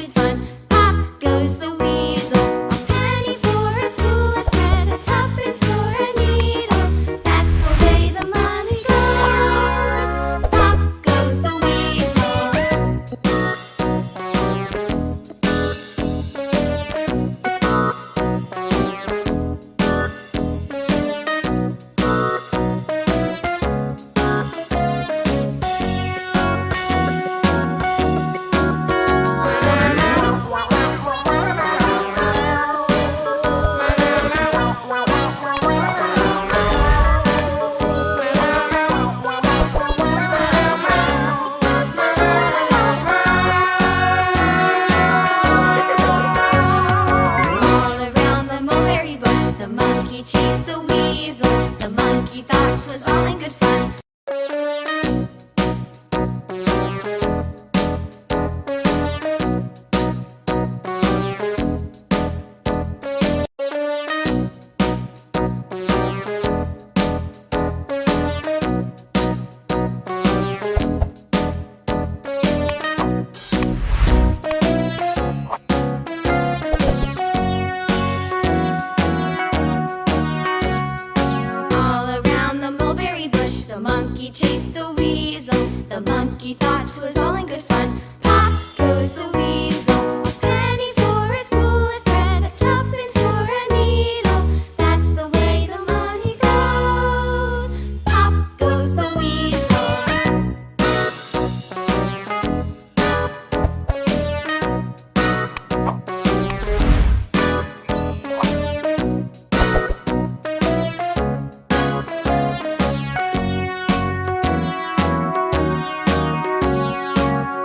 good fun. Pop goes the weasel, a penny for a spool of thread, a tuppence for a needle. That's the way the money goes. Pop goes the weasel. All around the mulberry bush, the monkey chased the weasel. The monkey thought 'twas all in good fun. All around the mulberry bush, the monkey chased the weasel. The monkey thought 'twas all in good fun. Pop goes the weasel, a penny for a spool of thread, a tuppence for a needle. That's the way the money goes. Pop goes the weasel.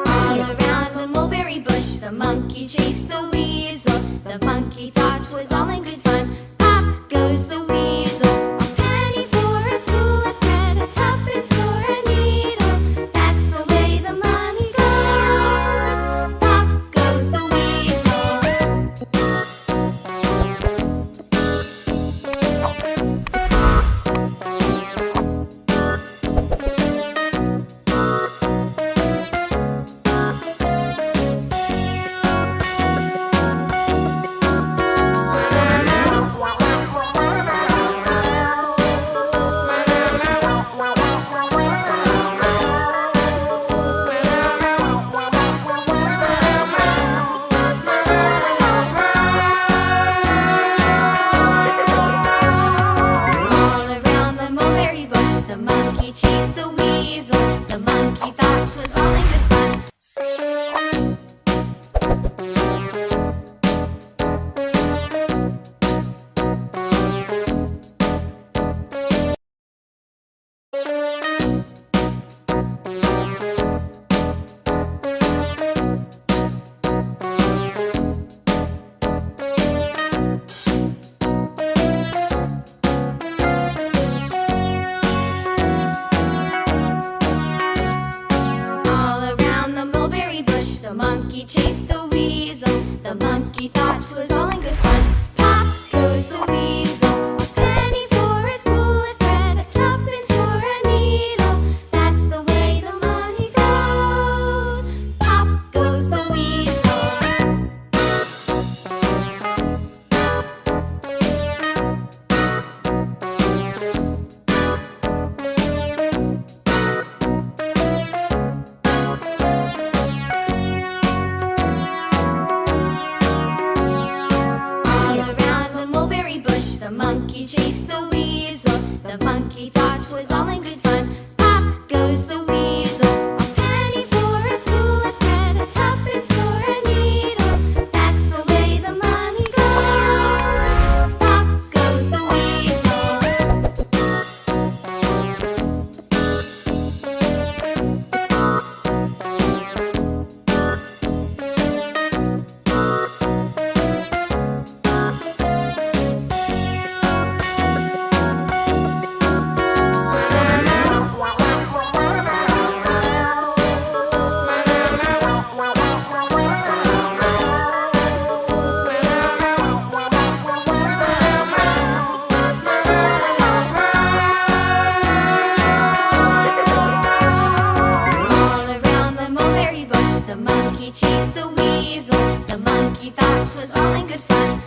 All around the mulberry bush, the monkey chased the weasel. The monkey thought 'twas all in good fun. Pop goes the weasel, a penny for a spool of thread, a tuppence for a needle. That's the way the money goes. Pop goes the weasel. All around the mulberry bush, the monkey chased the weasel. The monkey thought 'twas all in good fun. All around the mulberry bush, the monkey chased the weasel. The monkey thought 'twas all in good fun. Pop goes the weasel, a penny for a spool of thread, a tuppence for a needle. That's the way the money goes. Pop goes the weasel. monkey thought 'twas all in good fun.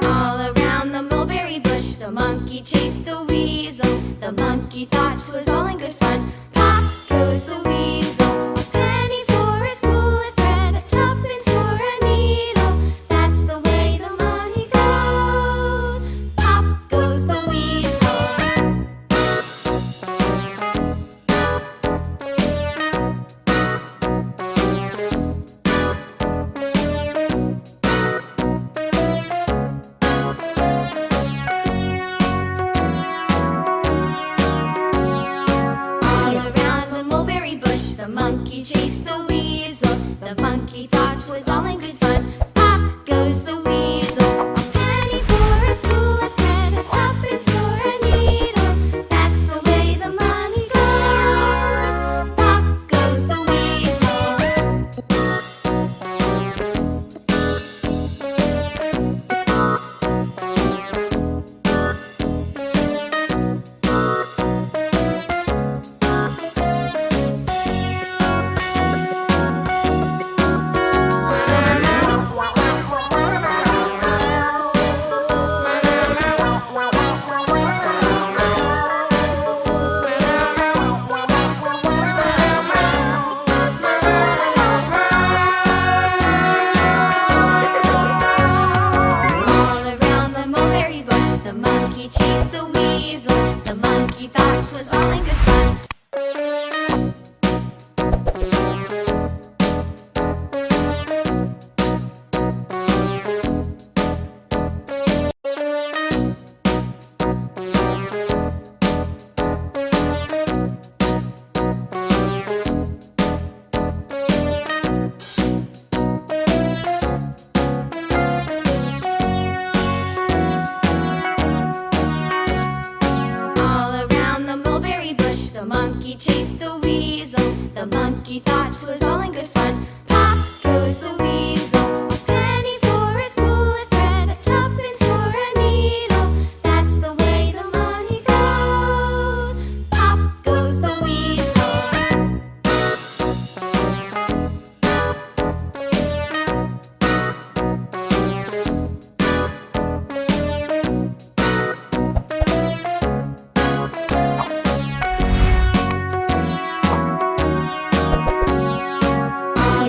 All around the mulberry bush, the monkey chased the weasel. The monkey thought 'twas all in good fun. Pop goes the weasel, a penny for a spool of thread, a tuppence for a needle. That's the way the money goes. Pop goes the weasel. All around the mulberry bush, the monkey chased the weasel. The monkey thought 'twas all in good fun. Pop goes the weasel, a penny for a spool of thread, a tuppence for a needle. That's the way the money goes. Pop goes the weasel. All around the mulberry bush, the monkey chased